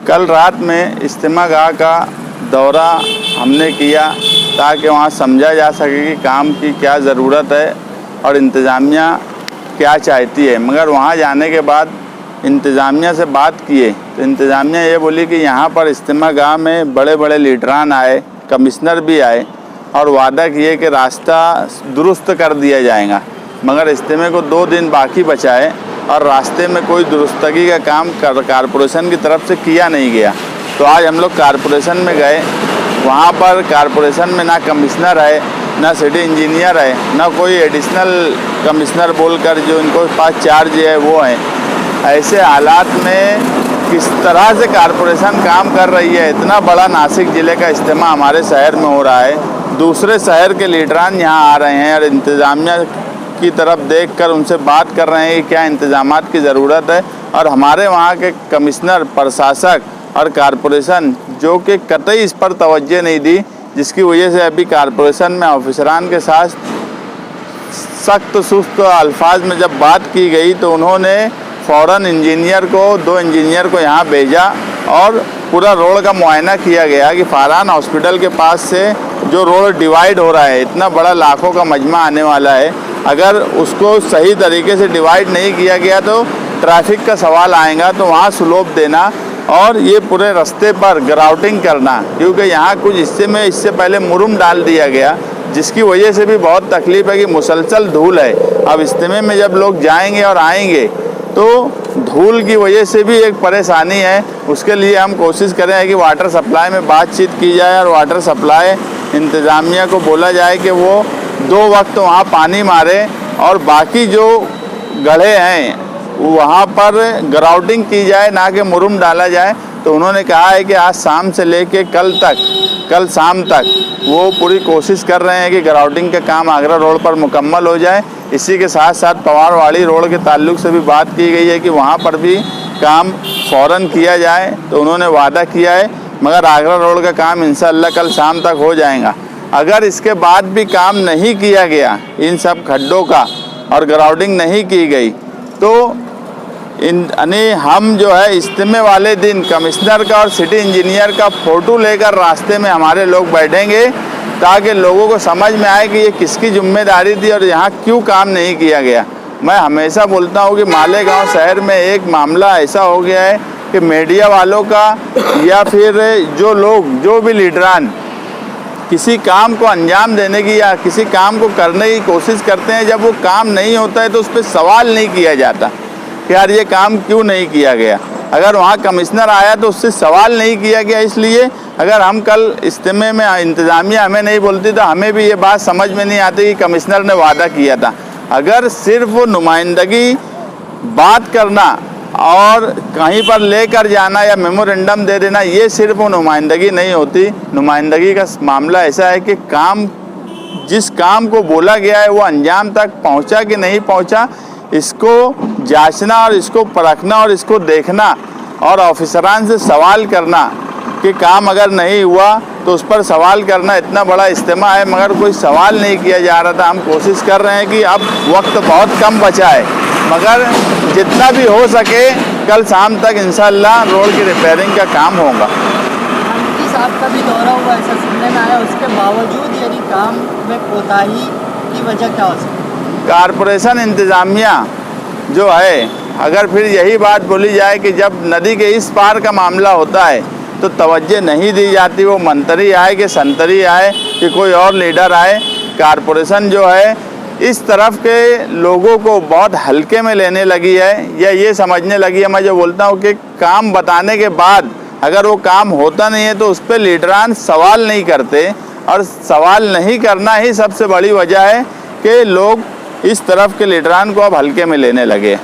कल रात में इज्तिमा गाह का दौरा हमने किया ताकि वहाँ समझा जा सके कि काम की क्या ज़रूरत है और इंतज़ामिया क्या चाहती है। मगर वहाँ जाने के बाद इंतज़ामिया से बात किए तो इंतज़ामिया ये बोली कि यहाँ पर इज्तिमा गाह में बड़े बड़े लीडरान आए, कमिश्नर भी आए और वादा किए कि रास्ता दुरुस्त कर दिया जाएगा। मगर इज्तिमे को 2 दिन बाकी बचा है और रास्ते में कोई दुरुस्तगी का काम कारपोरेशन की तरफ से किया नहीं गया। तो आज हम लोग कारपोरेशन में गए, वहाँ पर कारपोरेशन में ना कमिश्नर है, ना सिटी इंजीनियर है, ना कोई एडिशनल कमिश्नर बोलकर जो इनको पास चार्ज है वो हैं। ऐसे हालात में किस तरह से कारपोरेशन काम कर रही है। इतना बड़ा नासिक ज़िले का इज्तिमा हमारे शहर में हो रहा है, दूसरे शहर के लीडरान यहाँ आ रहे हैं और इंतज़ामिया की तरफ देखकर उनसे बात कर रहे हैं कि क्या इंतज़ामात की ज़रूरत है। और हमारे वहाँ के कमिश्नर, प्रशासक और कारपोरेशन जो कि कतई इस पर तवज्जो नहीं दी, जिसकी वजह से अभी कारपोरेशन में ऑफिसरान के साथ सख्त सुस्त अल्फाज में जब बात की गई तो उन्होंने फ़ौरन इंजीनियर को, 2 इंजीनियर को यहाँ भेजा और पूरा रोड का मुआयना किया गया कि फरहान हॉस्पिटल के पास से जो रोड डिवाइड हो रहा है, इतना बड़ा लाखों का मजमा आने वाला है, अगर उसको सही तरीके से डिवाइड नहीं किया गया तो ट्रैफिक का सवाल आएगा। तो वहाँ स्लोप देना और ये पूरे रास्ते पर ग्राउटिंग करना, क्योंकि यहाँ कुछ हिस्से में इससे पहले मुरुम डाल दिया गया, जिसकी वजह से भी बहुत तकलीफ़ है कि मुसलसल धूल है। अब इज्तिमे में जब लोग जाएंगे और आएंगे तो धूल की वजह से भी एक परेशानी है। उसके लिए हम कोशिश कर रहे हैं कि वाटर सप्लाई में बातचीत की जाए और वाटर सप्लाई इंतज़ामिया को बोला जाए कि वो 2 वक्त वहाँ पानी मारे और बाकी जो गड्ढे हैं वहाँ पर ग्राउटिंग की जाए, ना कि मुरुम डाला जाए। तो उन्होंने कहा है कि आज शाम से लेके कल शाम तक वो पूरी कोशिश कर रहे हैं कि ग्राउटिंग का काम आगरा रोड पर मुकम्मल हो जाए। इसी के साथ साथ पवारवाड़ी रोड के ताल्लुक से भी बात की गई है कि वहाँ पर भी काम फ़ौरन किया जाए। तो उन्होंने वादा किया है, मगर आगरा रोड का काम इंशाअल्लाह कल शाम तक हो जाएगा। अगर इसके बाद भी काम नहीं किया गया इन सब खड्डों का और ग्राउटिंग नहीं की गई तो हम जो है इज्तिमे वाले दिन कमिश्नर का और सिटी इंजीनियर का फ़ोटो लेकर रास्ते में हमारे लोग बैठेंगे ताकि लोगों को समझ में आए कि ये किसकी जिम्मेदारी थी और यहाँ क्यों काम नहीं किया गया। मैं हमेशा बोलता हूँ कि मालेगांव शहर में एक मामला ऐसा हो गया है कि मीडिया वालों का या फिर जो भी लीडरान किसी काम को अंजाम देने की या किसी काम को करने की कोशिश करते हैं, जब वो काम नहीं होता है तो उस पर सवाल नहीं किया जाता कि यार ये काम क्यों नहीं किया गया। अगर वहाँ कमिश्नर आया तो उससे सवाल नहीं किया गया। इसलिए अगर हम कल इज्तिमे में इंतज़ामिया हमें नहीं बोलती तो हमें भी ये बात समझ में नहीं आती कि कमिश्नर ने वादा किया था। अगर सिर्फ वो नुमाइंदगी बात करना और कहीं पर लेकर जाना या मेमोरेंडम दे देना, ये सिर्फ वो नुमाइंदगी नहीं होती। नुमाइंदगी का मामला ऐसा है कि जिस काम को बोला गया है वो अंजाम तक पहुंचा कि नहीं पहुंचा, इसको जांचना और इसको परखना और इसको देखना और ऑफिसरान से सवाल करना कि काम अगर नहीं हुआ तो उस पर सवाल करना। इतना बड़ा इज्तिमा है मगर कोई सवाल नहीं किया जा रहा था। हम कोशिश कर रहे हैं कि अब वक्त बहुत कम बचा है, मगर जितना भी हो सके कल शाम तक इंशाअल्लाह रोड की रिपेयरिंग का काम होगा। मंत्री साहब का भी दौरा हुआ ऐसा सुनने में आया, उसके बावजूद यदि काम में कोताही की वजह क्या हो सकती है? कारपोरेशन इंतज़ामिया जो है, अगर फिर यही बात बोली जाए कि जब नदी के इस पार का मामला होता है तो तवज्जो नहीं दी जाती, वो मंत्री आए कि संतरी आए कि कोई और लीडर आए। कारपोरेशन जो है इस तरफ के लोगों को बहुत हल्के में लेने लगी है या ये समझने लगी है। मैं जो बोलता हूँ कि काम बताने के बाद अगर वो काम होता नहीं है तो उस पर लीडरान सवाल नहीं करते, और सवाल नहीं करना ही सबसे बड़ी वजह है कि लोग इस तरफ के लीडरान को अब हल्के में लेने लगे।